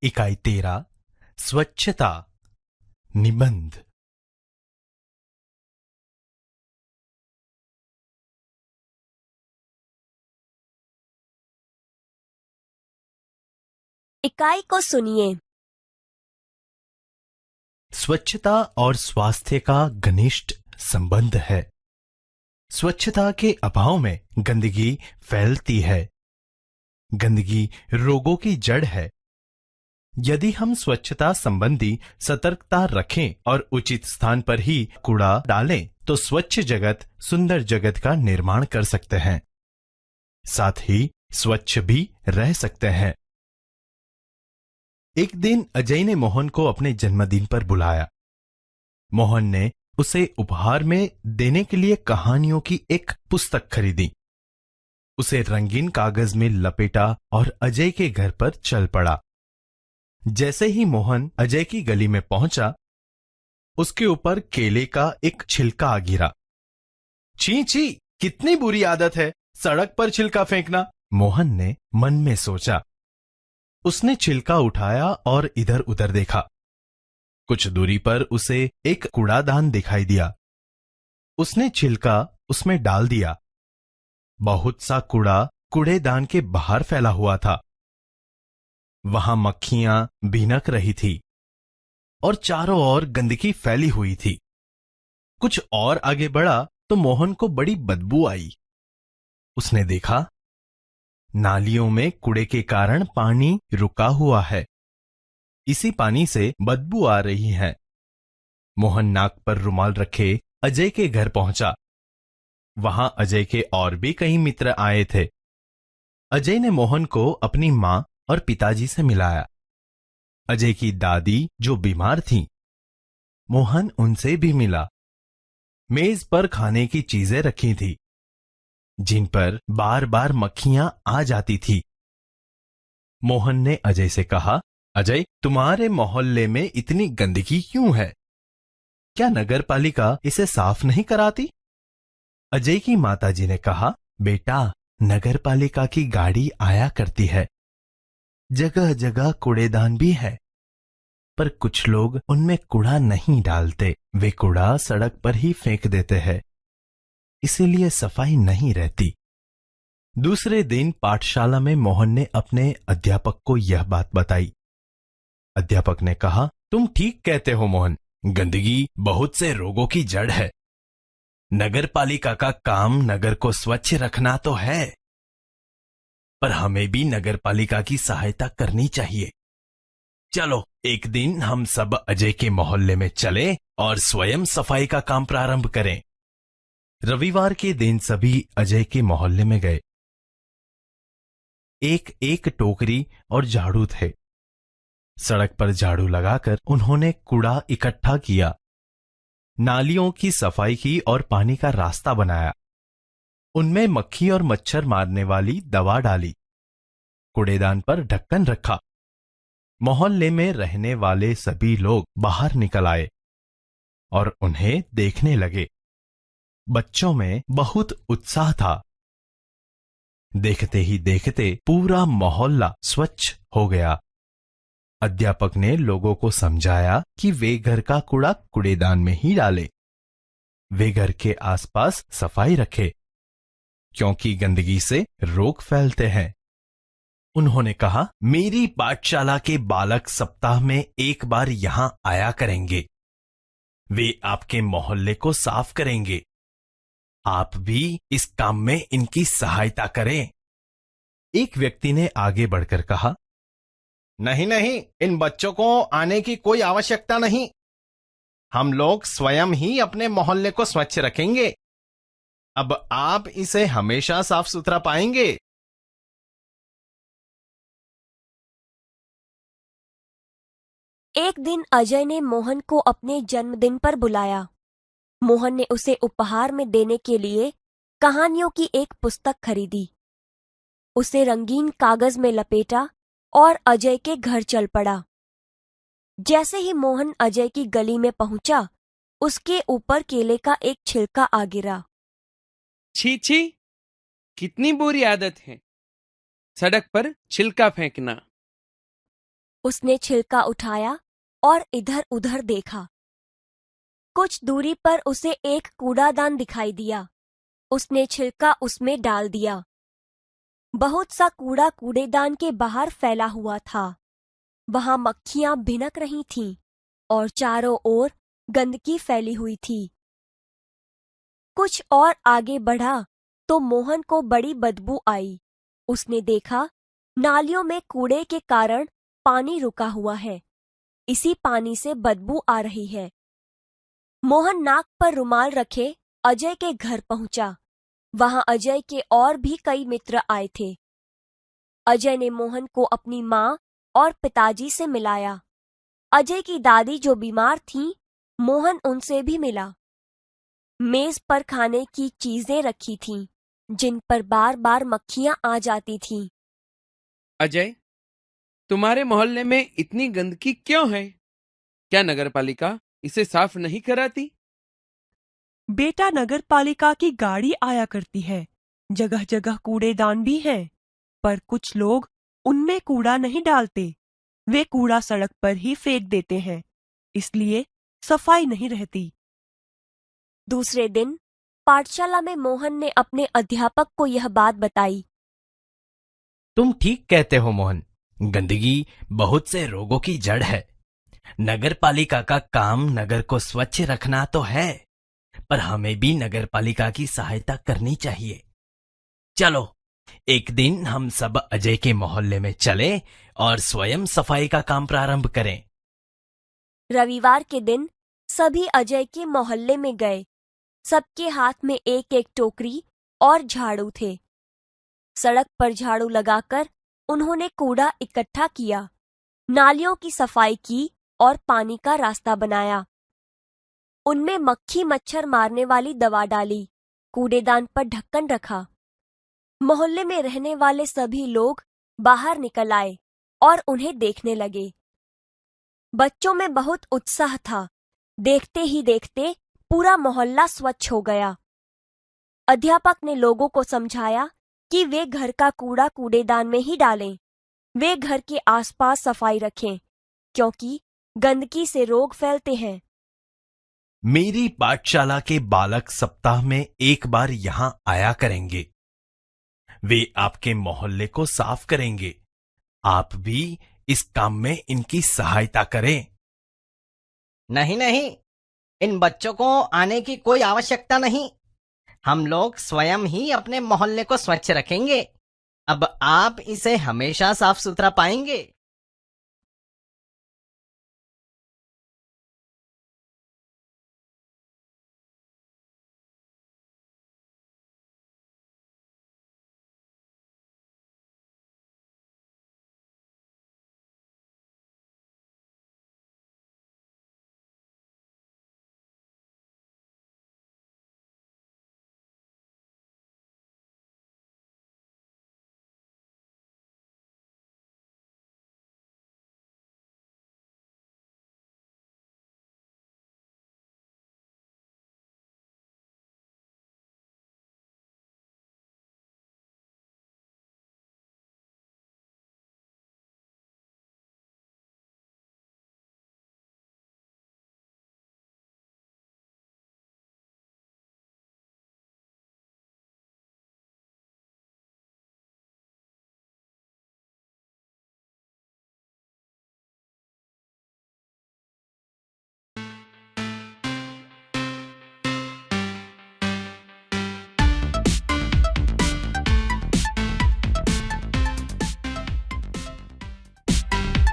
इकाई 13 स्वच्छता निबंध। इकाई को सुनिए। स्वच्छता और स्वास्थ्य का घनिष्ठ संबंध है। स्वच्छता के अभाव में गंदगी फैलती है। गंदगी रोगों की जड़ है। यदि हम स्वच्छता संबंधी सतर्कता रखें और उचित स्थान पर ही कूड़ा डालें तो स्वच्छ जगत सुंदर जगत का निर्माण कर सकते हैं, साथ ही स्वच्छ भी रह सकते हैं। एक दिन अजय ने मोहन को अपने जन्मदिन पर बुलाया। मोहन ने उसे उपहार में देने के लिए कहानियों की एक पुस्तक खरीदी। उसे रंगीन कागज में लपेटा और अजय के घर पर चल पड़ा। जैसे ही मोहन अजय की गली में पहुंचा, उसके ऊपर केले का एक छिलका आ गिरा। छी छी, कितनी बुरी आदत है सड़क पर छिलका फेंकना, मोहन ने मन में सोचा। उसने छिलका उठाया और इधर उधर देखा। कुछ दूरी पर उसे एक कूड़ादान दिखाई दिया। उसने छिलका उसमें डाल दिया। बहुत सा कूड़ा कूड़ेदान के बाहर फैला हुआ था। वहां मक्खियां भिनक रही थी और चारों ओर गंदगी फैली हुई थी। कुछ और आगे बढ़ा तो मोहन को बड़ी बदबू आई। उसने देखा नालियों में कूड़े के कारण पानी रुका हुआ है। इसी पानी से बदबू आ रही है। मोहन नाक पर रुमाल रखे अजय के घर पहुंचा। वहां अजय के और भी कई मित्र आए थे। अजय ने मोहन को अपनी मां और पिताजी से मिलाया। अजय की दादी जो बीमार थीं, मोहन उनसे भी मिला। मेज पर खाने की चीजें रखी थी, जिन पर बार बार मक्खियां आ जाती थी। मोहन ने अजय से कहा, अजय, तुम्हारे मोहल्ले में इतनी गंदगी क्यों है? क्या नगर पालिका इसे साफ नहीं कराती? अजय की माताजी ने कहा, बेटा, नगर पालिका की गाड़ी आया करती है। जगह जगह कूड़ेदान भी है, पर कुछ लोग उनमें कूड़ा नहीं डालते। वे कूड़ा सड़क पर ही फेंक देते हैं, इसीलिए सफाई नहीं रहती। दूसरे दिन पाठशाला में मोहन ने अपने अध्यापक को यह बात बताई। अध्यापक ने कहा, तुम ठीक कहते हो मोहन, गंदगी बहुत से रोगों की जड़ है। नगर पालिका का काम नगर को स्वच्छ रखना तो है, पर हमें भी नगर पालिका की सहायता करनी चाहिए। चलो एक दिन हम सब अजय के मोहल्ले में चलें और स्वयं सफाई का काम प्रारंभ करें। रविवार के दिन सभी अजय के मोहल्ले में गए। एक एक टोकरी और झाड़ू थे। सड़क पर झाड़ू लगाकर उन्होंने कूड़ा इकट्ठा किया, नालियों की सफाई की और पानी का रास्ता बनाया। उनमें मक्खी और मच्छर मारने वाली दवा डाली। कूड़ेदान पर ढक्कन रखा। मोहल्ले में रहने वाले सभी लोग बाहर निकल आए और उन्हें देखने लगे। बच्चों में बहुत उत्साह था। देखते ही देखते पूरा मोहल्ला स्वच्छ हो गया। अध्यापक ने लोगों को समझाया कि वे घर का कूड़ा कूड़ेदान में ही डालें। वे घर के आसपास सफाई रखें, क्योंकि गंदगी से रोग फैलते हैं। उन्होंने कहा, मेरी पाठशाला के बालक सप्ताह में एक बार यहां आया करेंगे। वे आपके मोहल्ले को साफ करेंगे। आप भी इस काम में इनकी सहायता करें। एक व्यक्ति ने आगे बढ़कर कहा, नहीं नहीं, इन बच्चों को आने की कोई आवश्यकता नहीं। हम लोग स्वयं ही अपने मोहल्ले को स्वच्छ रखेंगे। अब आप इसे हमेशा साफ सुथरा पाएंगे। एक दिन अजय ने मोहन को अपने जन्मदिन पर बुलाया। मोहन ने उसे उपहार में देने के लिए कहानियों की एक पुस्तक खरीदी। उसे रंगीन कागज में लपेटा और अजय के घर चल पड़ा। जैसे ही मोहन अजय की गली में पहुंचा, उसके ऊपर केले का एक छिलका आ गिरा। छी छी, कितनी बुरी आदत है सड़क पर छिलका फेंकना। उसने छिलका उठाया और इधर उधर देखा। कुछ दूरी पर उसे एक कूड़ादान दिखाई दिया। उसने छिलका उसमें डाल दिया। बहुत सा कूड़ा कूड़ेदान के बाहर फैला हुआ था। वहां मक्खियां भिनक रही थीं और चारों ओर गंदगी फैली हुई थी। कुछ और आगे बढ़ा तो मोहन को बड़ी बदबू आई। उसने देखा, नालियों में कूड़े के कारण पानी रुका हुआ है। इसी पानी से बदबू आ रही है। मोहन नाक पर रुमाल रखे अजय के घर पहुंचा। वहां अजय के और भी कई मित्र आए थे। अजय ने मोहन को अपनी माँ और पिताजी से मिलाया। अजय की दादी जो बीमार थीं, मोहन उनसे भी मिला। मेज पर खाने की चीजें रखी थीं, जिन पर बार बार मक्खियां आ जाती थीं। अजय, तुम्हारे मोहल्ले में इतनी गंदगी क्यों है? क्या नगरपालिका इसे साफ नहीं कराती? बेटा, नगरपालिका की गाड़ी आया करती है। जगह जगह कूड़ेदान भी हैं, पर कुछ लोग उनमें कूड़ा नहीं डालते। वे कूड़ा सड़क पर ही फेंक देते हैं, इसलिए सफाई नहीं रहती। दूसरे दिन पाठशाला में मोहन ने अपने अध्यापक को यह बात बताई। तुम ठीक कहते हो मोहन, गंदगी बहुत से रोगों की जड़ है। नगरपालिका का काम नगर को स्वच्छ रखना तो है, पर हमें भी नगरपालिका की सहायता करनी चाहिए। चलो, एक दिन हम सब अजय के मोहल्ले में चले और स्वयं सफाई का काम प्रारंभ करें। रविवार के दिन सभी अजय के मोहल्ले में गए। सबके हाथ में एक एक टोकरी और झाड़ू थे। सड़क पर झाड़ू लगाकर उन्होंने कूड़ा इकट्ठा किया, नालियों की सफाई की और पानी का रास्ता बनाया। उनमें मक्खी मच्छर मारने वाली दवा डाली, कूड़ेदान पर ढक्कन रखा। मोहल्ले में रहने वाले सभी लोग बाहर निकल आए और उन्हें देखने लगे। बच्चों में बहुत उत्साह था। देखते ही देखते पूरा मोहल्ला स्वच्छ हो गया। अध्यापक ने लोगों को समझाया कि वे घर का कूड़ा कूड़ेदान में ही डालें। वे घर के आसपास सफाई रखें, क्योंकि गंदगी से रोग फैलते हैं। मेरी पाठशाला के बालक सप्ताह में एक बार यहां आया करेंगे। वे आपके मोहल्ले को साफ करेंगे। आप भी इस काम में इनकी सहायता करें। नहीं नहीं, इन बच्चों को आने की कोई आवश्यकता नहीं। हम लोग स्वयं ही अपने मोहल्ले को स्वच्छ रखेंगे। अब आप इसे हमेशा साफ सुथरा पाएंगे।